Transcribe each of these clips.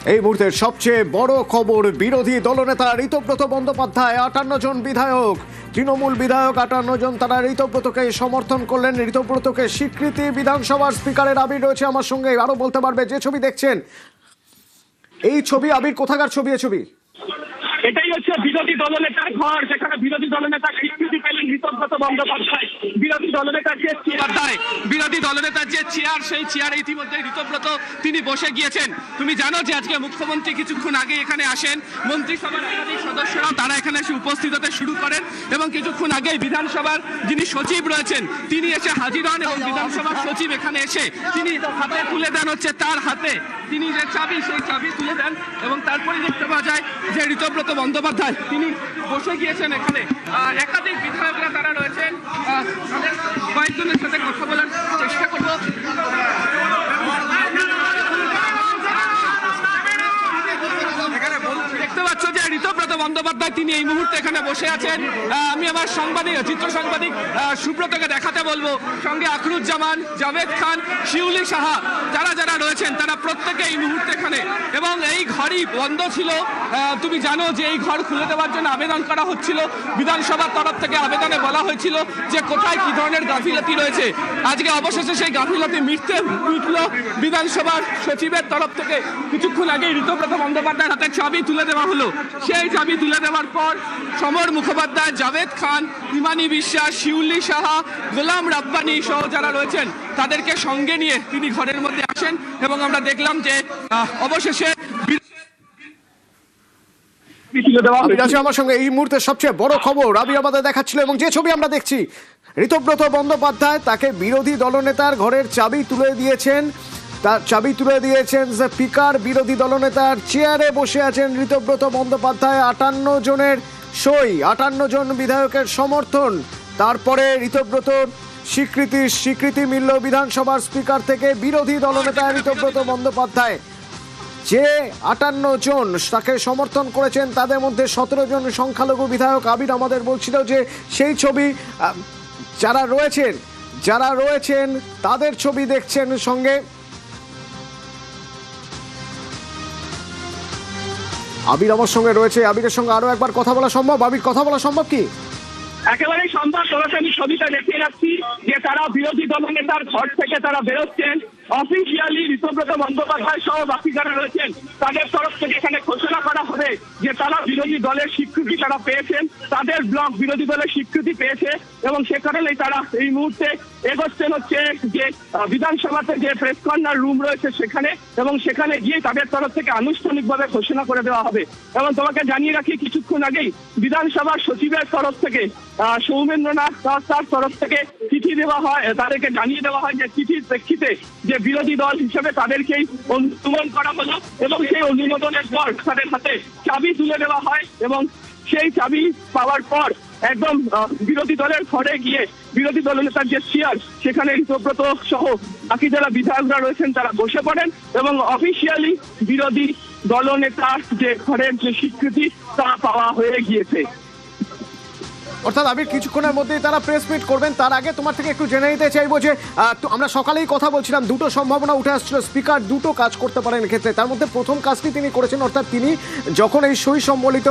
এই মুহূর্তের সবচেয়ে বড় খবর, বিরোধী দলনেতা ঋতব্রত বন্দ্যোপাধ্যায় 58 জন বিধায়ক, তৃণমূল বিধায়ক 58 জন তারা ঋতব্রতকে সমর্থন করলেন। ঋতব্রতকে স্বীকৃতি বিধানসভার স্পিকারের আবির রয়েছে আমার সঙ্গে, আরো বলতে পারবে। যে ছবি দেখছেন এই ছবি, আবির কোথাকার ছবি? এই ছবি এটাই হচ্ছে বিরোধী দলনেতার ঘর, যেখানে বিরোধী দলনেতা স্বীকৃতি পেলেন ঋতব্রত বন্দ্যোপাধ্যায়। বিরোধী দলনেতার যে চেয়ার, সেই চেয়ারে ইতিমধ্যে ঋতব্রত তিনি বসে গিয়েছেন। তুমি জানো যে আজকে মুখ্যমন্ত্রী কিছুক্ষণ আগে এখানে আসেন, মন্ত্রিসভার একাধিক সদস্যরা তারা এখানে এসে উপস্থিত হতে শুরু করেন এবং কিছুক্ষণ আগে বিধানসভার যিনি সচিব রয়েছেন তিনি এসে হাজির হন এবং বিধানসভার সচিব এখানে এসে তিনি হাতে তুলে দেন হচ্ছে তার হাতে তিনি যে চাবি, সেই চাবি তুলে দেন এবং তারপরে দেখতে পাওয়া যায় যে ঋতব্রত বন্দ্যোপাধ্যায় তিনি বসে গিয়েছেন এখানে। একাধিক বিধায়করা তারা রয়েছেন, তাদের কয়েকজনের সাথে কথা বলার চেষ্টা করবো। দেখতে পাচ্ছ যে ঋতব্রত বন্দ্যোপাধ্যায় তিনি এই মুহূর্তে এখানে বসে আছেন। আমি আমার চিত্র সাংবাদিক সুব্রতকে দেখাতে বলবো, সঙ্গে আখরুজ্জামান, জাভেদ খান, শিউলি সাহা যারা রয়েছেন তারা প্রত্যেকে এই মুহূর্তে এখানে। এবং এই ঘরই বন্ধ ছিল, তুমি জানো যে এই ঘর খুলে দেওয়ার জন্য আবেদন করা হচ্ছিল, বিধানসভার তরফ থেকে আবেদনে বলা হয়েছিল যে কোথায় কি ধরনের গাফিলতি রয়েছে। আজকে অবশেষে সেই গাফিলতি মিটল। বিধানসভার সচিবের তরফ থেকে কিছুক্ষণ আগে ঋতব্রত বন্দ্যোপাধ্যায়ের হাতে চাবি তুলে দেওয়া হলো। সেই চাবি তুলে দেওয়ার পর সমর মুখোপাধ্যায়, জাভেদ খান, ইমানি বিশ্বাস, শিউলি সাহা, গোলাম রাব্বানি সহ যারা রয়েছেন তাদেরকে সঙ্গে নিয়ে তিনি ঘরের মধ্যে আসেন এবং আমরা দেখলাম যে অবশেষে আমার সঙ্গে এই মুহূর্তে সবচেয়ে বড় খবর আবির আমাদের দেখাচ্ছিল এবং যে ছবি আমরা দেখছি, ঋতব্রত বন্দ্যোপাধ্যায় তাকে বিরোধী দলনেতার ঘরের চাবি তুলে দিয়েছেন। তার চাবি তুলে দিয়েছেন স্পিকার। বিরোধী দলনেতার চেয়ারে বসে আছেন ঋতব্রত বন্দ্যোপাধ্যায়। 58 জনের সই, 58 জন বিধায়কের সমর্থন। তারপরে ঋতব্রতর স্বীকৃতি মিলল বিধানসভার স্পিকার থেকে। বিরোধী দলনেতা ঋতব্রত বন্দ্যোপাধ্যায় যে 58 জন তাকে সমর্থন করেছেন তাদের মধ্যে 17 জন সংখ্যালঘু বিধায়ক। আবির আমাদের বলছিল যে সেই ছবি, যারা রয়েছেন তাদের ছবি দেখছেন সঙ্গে। আবির আমার সঙ্গে রয়েছে, আবিরের সঙ্গে আরো একবার কথা বলা সম্ভব? আবির, কথা বলা সম্ভব কি? একেবারেই সম্ভব। সরাসরি ছবিটা দেখে যাচ্ছি যে তারা বিরোধী দলনেতার ঘর থেকে তারা বেরোচ্ছেন। অফিসিয়ালি ঋতব্রত বন্দ্যোপাধ্যায় সহ বাকি যারা রয়েছেন তাদের তরফ থেকে এখানে ঘোষণা করা হবে যে তারা বিরোধী দলের স্বীকৃতি তারা পেয়েছেন, তাদের ব্লক বিরোধী দলের স্বীকৃতি পেয়েছে এবং সে কারণেই তারা এই মুহূর্তে এগোচ্ছেন হচ্ছে যে বিধানসভাতে যে প্রেস কর্নার রুম রয়েছে সেখানে, এবং সেখানে গিয়ে তাদের তরফ থেকে আনুষ্ঠানিকভাবে ঘোষণা করে দেওয়া হবে। এবং তোমাকে জানিয়ে রাখি, কিছুক্ষণ আগেই বিধানসভার সচিবের তরফ থেকে সৌমেন্দ্রনাথ তার তরফ থেকে চিঠি দেওয়া হয়, তাদেরকে জানিয়ে দেওয়া হয় যে চিঠির প্রেক্ষিতে যে বিরোধী দল হিসেবে তাদেরকেই অনুমোদন করা হলো এবং সেই অনুমোদনের পর তাদের হাতে চাবি তুলে দেওয়া হয় এবং সেই চাবি পাওয়ার পর একদম বিরোধী দলের ঘরে গিয়ে বিরোধী দলনেতার যে চেয়ার সেখানে ঋতব্রত সহ বাকি যারা বিধায়করা রয়েছেন তারা বসে পড়েন এবং অফিসিয়ালি বিরোধী দলনেতার যে ঘরের যে স্বীকৃতি তা পাওয়া হয়ে গিয়েছে। অর্থাৎ আবির কিছুক্ষণের মধ্যেই তারা প্রেস মিট করবেন। তার আগে তোমার থেকে একটু জেনে নিতে চাইবো যে আমরা সকালেই কথা বলছিলাম, দুটো সম্ভাবনা উঠে আসছিল, স্পিকার দুটো কাজ করতে পারেন ক্ষেত্রে। তার মধ্যে প্রথম কাজটি তিনি করেছেন, অর্থাৎ তিনি যখন এই সই সম্বলিত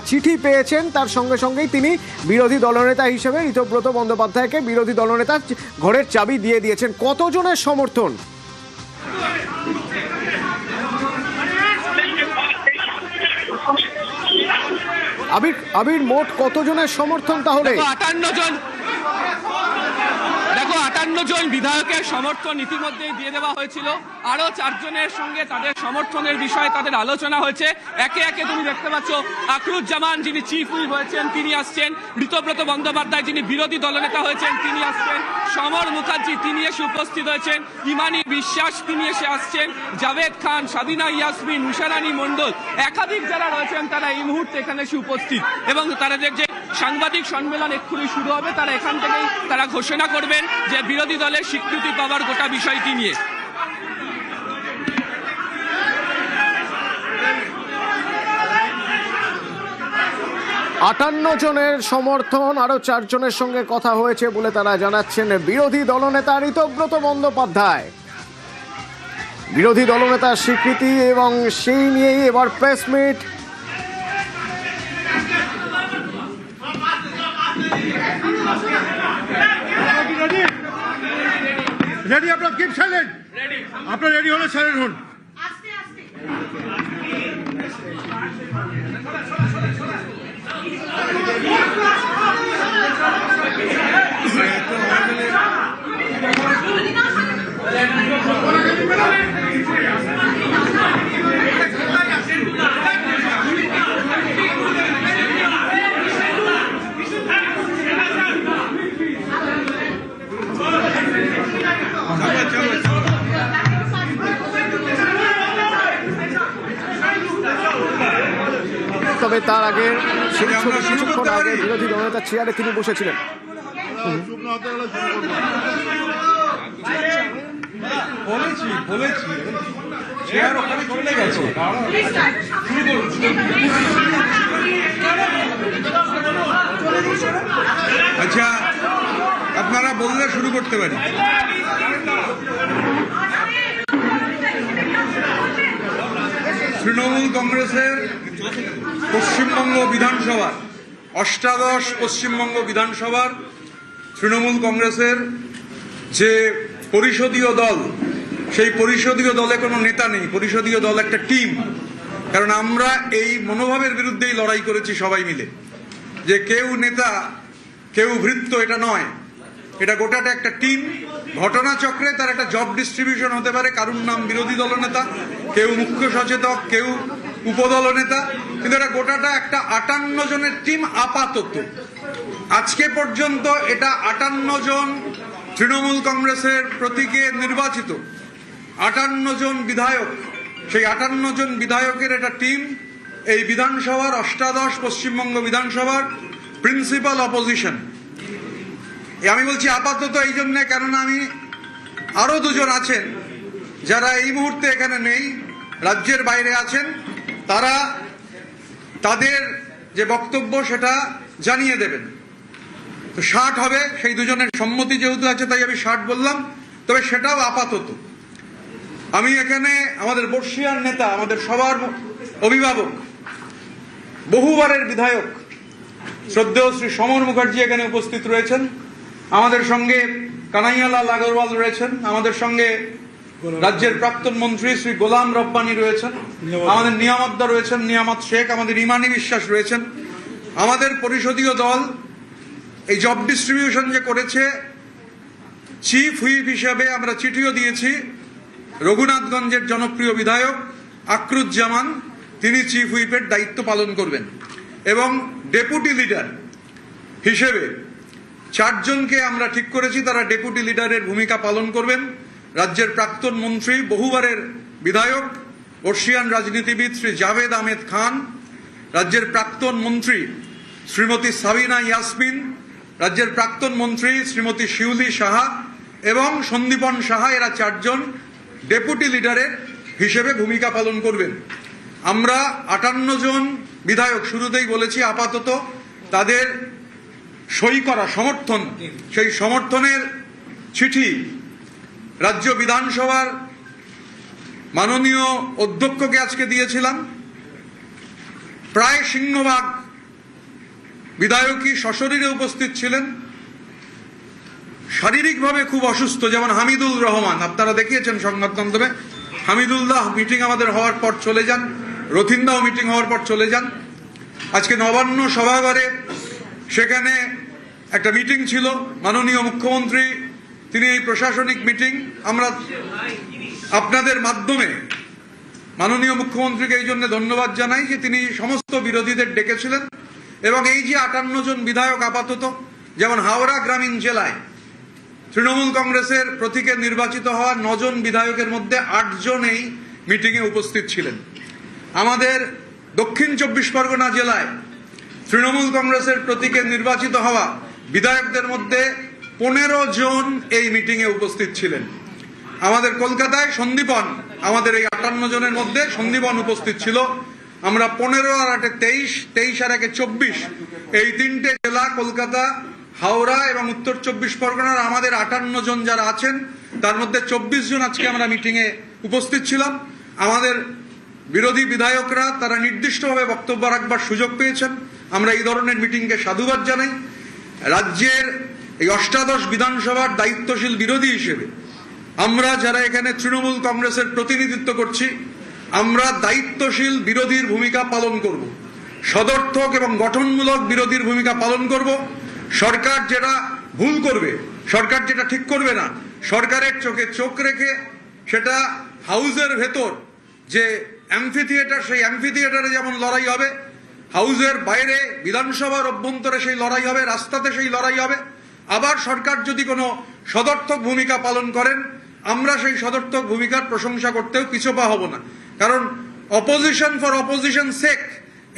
চিঠি পেয়েছেন তার সঙ্গে সঙ্গেই তিনি বিরোধী দলনেতা হিসেবে ঋতব্রত বন্দ্যোপাধ্যায়কে বিরোধী দলনেতার ঘরের চাবি দিয়ে দিয়েছেন। কতজনের সমর্থন? আবির মোট কতজনের সমর্থন তাহলে? 58 জন। দেখো 58 জন বিধায়কের সমর্থন ইতিমধ্যেই দিয়ে দেওয়া হয়েছিল। আরো 4 জনের সঙ্গে তাদের সমর্থনের বিষয়ে তাদের আলোচনা হয়েছে। একে একে তুমি দেখতে পাচ্ছ আখরুজ্জামান যিনি চিফ হুইপ হয়েছেন তিনি আসছেন, ঋতব্রত বন্দ্যোপাধ্যায় যিনি বিরোধী দলনেতা হয়েছেন তিনি আসছেন, সমর মুখার্জি তিনি এসে উপস্থিত হয়েছেন, ইমানি বিশ্বাস তিনি এসে আসছেন, জাভেদ খান, সাদিনা ইয়াসমিন, উষারানী মণ্ডল, একাধিক যারা রয়েছেন তারা এই মুহূর্তে এখানে এসে উপস্থিত এবং তাদের যে সাংবাদিক সম্মেলন এক্ষুনি শুরু হবে তারা এখান থেকেই তারা ঘোষণা করবেন যে বিরোধী দলের স্বীকৃতি পাওয়ার গোটা বিষয়টি নিয়ে। 58 জনের সমর্থন, আরো 4 জনের সঙ্গে কথা হয়েছে বলে তারা জানাচ্ছেন বিরোধী দলনেতা ঋতব্রত বন্দ্যোপাধ্যায়। বিরোধী দলনেতার স্বীকৃতি এবং সেই নিয়েই এবার প্রেস মিট। রেডি? আপনার কিপ সাইলেন্ট। আপনার রেডি হলে সাইলেন্ট হন। তবে তার আগে কিছুক্ষণ আগে বিরোধী দলনেতার চেয়ারে তিনি বসেছিলেন। আচ্ছা, আপনারা বললে শুরু করতে পারি। তৃণমূল কংগ্রেসের পশ্চিমবঙ্গ বিধানসভার অষ্টাদশ পশ্চিমবঙ্গ বিধানসভার তৃণমূল কংগ্রেসের যে পরিষদীয় দল, সেই পরিষদীয় দলে কোনো নেতা নেই। পরিষদীয় দল একটা টিম। কারণ আমরা এই মনোভাবের বিরুদ্ধেই লড়াই করেছি সবাই মিলে, যে কেউ নেতা কেউ ভৃত্য, এটা নয়। এটা গোটাটা একটা টিম। ঘটনাচক্রে তার একটা জব ডিস্ট্রিবিউশন হতে পারে। কারুর নাম বিরোধী দলনেতা, কেউ মুখ্য সচেতক, কেউ উপদলনেতা, কিন্তু এটা গোটাটা একটা 58 জনের টিম আপাতত। আজকে পর্যন্ত এটা 58 জন তৃণমূল কংগ্রেসের প্রতীকে নির্বাচিত 58 জন বিধায়ক। সেই 58 জন বিধায়কের একটা টিম এই বিধানসভার অষ্টাদশ পশ্চিমবঙ্গ বিধানসভার প্রিন্সিপাল অপোজিশন। আমি বলছি আপাতত এই জন্য, কেননা আমি আরো দুজন আছেন যারা এই মুহূর্তে এখানে নেই, রাজ্যের বাইরে আছেন। তারা তাদের যে বক্তব্য সেটা জানিয়ে দেবেন। তো 60 হবে, সেই দুজনের সম্মতি যেহেতু আছে তাই আমি 60 বললাম। তবে সেটাও আপাতত। আমি এখানে আমাদের বর্ষিয়ার নেতা, আমাদের সবার অভিভাবক, বহুবারের বিধায়ক শ্রদ্ধেয় শ্রী সমর মুখার্জি এখানে উপস্থিত রয়েছেন। আমাদের সঙ্গে কানাইয়ালাল আগরওয়াল রয়েছেন। আমাদের সঙ্গে রাজ্যের প্রাক্তন মন্ত্রী শ্রী গোলাম রব্বানি রয়েছেন। আমাদের নিয়ামতদা রয়েছেন, নিয়ামত শেখ। আমাদের ইমানি বিশ্বাস রয়েছেন। আমাদের পরিষদীয় দল এই জব ডিস্ট্রিবিউশন যে করেছে, চিফ হুইপ হিসাবে আমরা চিঠিও দিয়েছি রঘুনাথগঞ্জের জনপ্রিয় বিধায়ক আকরুজ্জামান, তিনি চিফ হুইপের দায়িত্ব পালন করবেন। এবং ডেপুটি লিডার হিসেবে 4 জনকে আমরা ঠিক করেছি, তারা ডেপুটি লিডারের ভূমিকা পালন করবেন। রাজ্যের প্রাক্তন মন্ত্রী, বহুবারের বিধায়ক, বর্ষিয়ান রাজনীতিবিদ শ্রী জাভেদ আহমেদ খান, রাজ্যের প্রাক্তন মন্ত্রী শ্রীমতী সাবিনা ইয়াসমিন, রাজ্যের প্রাক্তন মন্ত্রী শ্রীমতী শিউলি সাহা এবং সন্দীপন সাহা, এরা 4 জন ডেপুটি লিডারের হিসেবে ভূমিকা পালন করবেন। আমরা 58 জন বিধায়ক শুরুতেই বলেছি আপাতত তাদের সই করা সমর্থন, সেই সমর্থনের চিঠি রাজ্য বিধানসভার মাননীয় অধ্যক্ষকে আজকে দিয়েছিলাম। প্রায় সিংহভাগ বিধায়কই সশরীরে উপস্থিত ছিলেন। শারীরিকভাবে খুব অসুস্থ, যেমন হামিদুল রহমান, আপনারা দেখিয়েছেন সংবাদ মাধ্যমে। হামিদুল্লাহ মিটিং আমাদের হওয়ার পর চলে যান, রথিনদাও মিটিং হওয়ার পর চলে যান। আজকে নবান্ন সভাঘরে সেখানে একটা মিটিং ছিল, মাননীয় মুখ্যমন্ত্রী তিনি এই প্রশাসনিক মিটিং, আমরা আপনাদের মাধ্যমে মাননীয় মুখ্যমন্ত্রীকে এই জন্য ধন্যবাদ জানাই যে তিনি সমস্ত বিরোধীদের ডেকেছিলেন। এবং এই যে 58 জন বিধায়ক আপাতত, যেমন হাওড়া গ্রামীণ জেলায় তৃণমূল কংগ্রেসের প্রতীকে নির্বাচিত হওয়া 9 জন বিধায়কের মধ্যে 8 জন এই মিটিংয়ে উপস্থিত ছিলেন। আমাদের দক্ষিণ 24 পরগনা জেলায় তৃণমূল কংগ্রেসের প্রতীকে নির্বাচিত হওয়া বিধায়কদের মধ্যে 15 জন এই মিটিংয়ে উপস্থিত ছিলেন। আমাদের কলকাতায় সন্দীপন, আমাদের এই 58 জনের মধ্যে সন্দীপন উপস্থিত ছিল। আমরা 15 আর 8 23, 23 আর 1 24, এই 3টে জেলা কলকাতা, হাওড়া এবং উত্তর 24 পরগনার আমাদের 58 জন যারা আছেন তার মধ্যে 24 জন আজকে আমরা মিটিংয়ে উপস্থিত ছিলাম। আমাদের বিরোধী বিধায়করা তারা নির্দিষ্টভাবে বক্তব্য রাখবার সুযোগ পেয়েছেন। আমরা এই ধরনের মিটিংকে সাধুবাদ জানাই। রাজ্যের এই অষ্টাদশ বিধানসভার দায়িত্বশীল বিরোধী হিসেবে আমরা যারা এখানে তৃণমূল কংগ্রেসের প্রতিনিধিত্ব করছি, আমরা দায়িত্বশীল বিরোধীর ভূমিকা পালন করব, সদর্থক এবং গঠনমূলক বিরোধীর ভূমিকা পালন করব। সরকার যেটা ভুল করবে, সরকার যেটা ঠিক করবে না, সরকারের চোখে চোখ রেখে সেটা হাউসের ভেতর যে অ্যাম্ফি থিয়েটার, সেই অ্যাম্ফি থিয়েটারে যেমন লড়াই হবে, হাউসের বাইরে বিধানসভার অভ্যন্তরে সেই লড়াই হবে, রাস্তাতে সেই লড়াই হবে। আবার সরকার যদি কোনো সদর্থক ভূমিকা পালন করেন, আমরা সেই সদর্থক ভূমিকার প্রশংসা করতেও পিছপা হব না। কারণ অপোজিশন ফর অপোজিশন সেক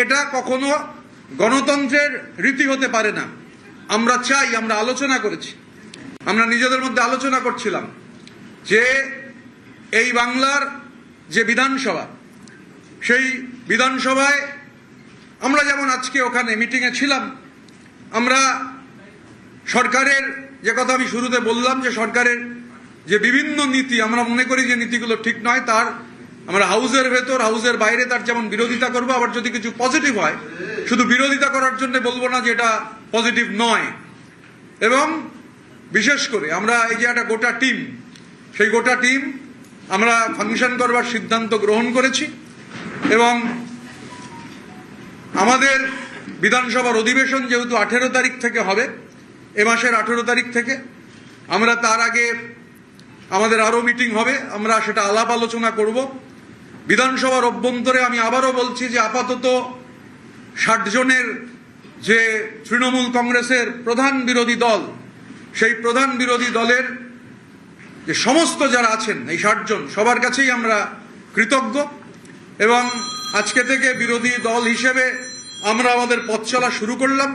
এটা কখনো গণতন্ত্রের রীতি হতে পারে না। আমরা চাই, আমরা আলোচনা করেছি, আমরা নিজেদের মধ্যে আলোচনা করছিলাম যে এই বাংলার যে বিধানসভা, সেই বিধানসভায় আমরা যেমন আজকে ওখানে মিটিংয়ে ছিলাম, আমরা সরকারের যে কথা আমি শুরুতে বললাম যে সরকারের যে বিভিন্ন নীতি আমরা মনে করি যে নীতিগুলো ঠিক নয়, তার আমরা হাউসের ভেতর হাউসের বাইরে তার যেমন বিরোধিতা করবো, আবার যদি কিছু পজিটিভ হয় শুধু বিরোধিতা করার জন্য বলবো না যে এটা পজিটিভ নয়। এবং বিশেষ করে আমরা এই যে একটা গোটা টিম, সেই গোটা টিম আমরা ফাংশন করবার সিদ্ধান্ত গ্রহণ করেছি। এবং আমাদের বিধানসভার অধিবেশন যেহেতু 18 তারিখ থেকে হবে, এ মাসের 18 তারিখ থেকে, আমরা তার আগে আমাদের আরো মিটিং হবে, আমরা সেটা আলাপ আলোচনা করব। বিধানসভার অভ্যন্তরে আমি আবারও বলছি যে আপাতত 60 জনের যে তৃণমূল কংগ্রেসের প্রধান বিরোধী দল, সেই প্রধান বিরোধী দলের যে সমস্ত যারা আছেন, এই 60 জন সবার কাছেই আমরা কৃতজ্ঞ। এবং আজকে থেকে বিরোধী দল হিসেবে আমরা আমাদের পথ চলা শুরু করলাম।